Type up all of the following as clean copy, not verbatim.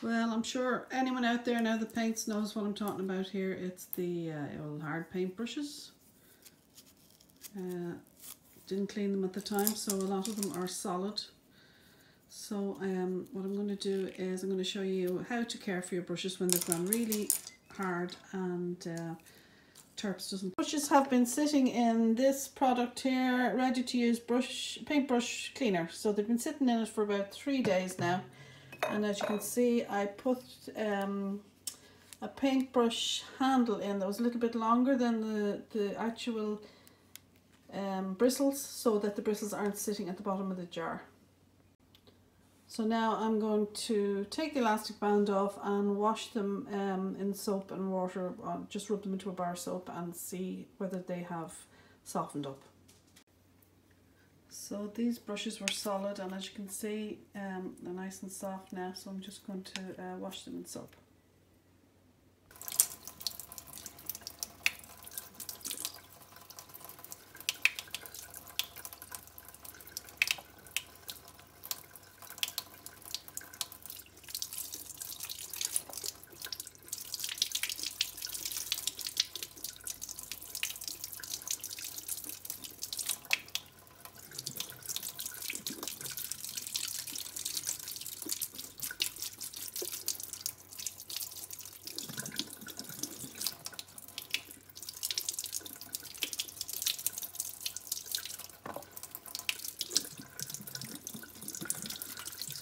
Well, I'm sure anyone out there now that paints knows what I'm talking about here. It's the old hard paint brushes. Didn't clean them at the time, so a lot of them are solid. So what I'm going to do is I'm going to show you how to care for your brushes when they've gone really hard and Terps doesn't. Brushes have been sitting in this product here, ready to use paintbrush cleaner. So they've been sitting in it for about 3 days now. And as you can see, I put a paintbrush handle in that was a little bit longer than the actual bristles, so that the bristles aren't sitting at the bottom of the jar. So now I'm going to take the elastic band off and wash them in soap and water, just rub them into a bar of soap and see whether they have softened up. So these brushes were solid, and as you can see they're nice and soft now, so I'm just going to wash them in soap.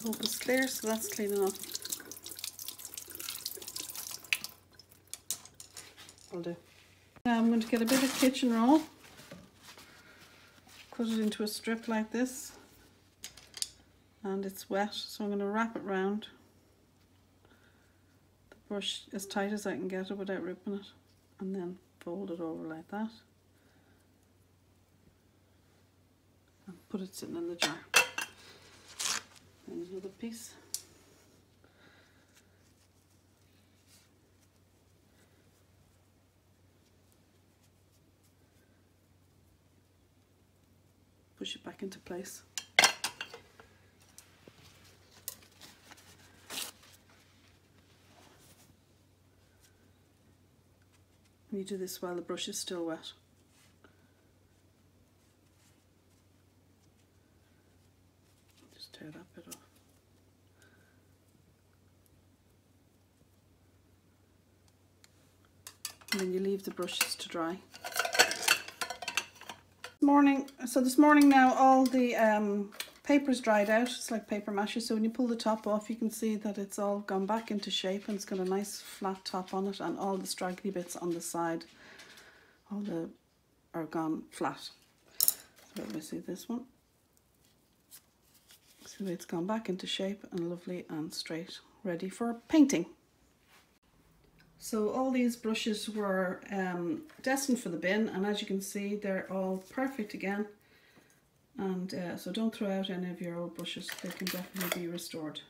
Soap is clear, so that's clean enough. Will do. Now I'm going to get a bit of kitchen roll, put it into a strip like this, and it's wet, so I'm going to wrap it round the brush as tight as I can get it without ripping it, and then fold it over like that and put it sitting in the jar. And another piece. Push it back into place. And you do this while the brush is still wet. Just tear that bit off. And then you leave the brushes to dry. This morning now all the paper's dried out. It's like paper mache, so when you pull the top off you can see that it's all gone back into shape and it's got a nice flat top on it, and all the straggly bits on the side are gone flat. So let me see this one. See, it's gone back into shape and lovely and straight, ready for painting. So all these brushes were destined for the bin, and as you can see they're all perfect again, and so don't throw out any of your old brushes, they can definitely be restored.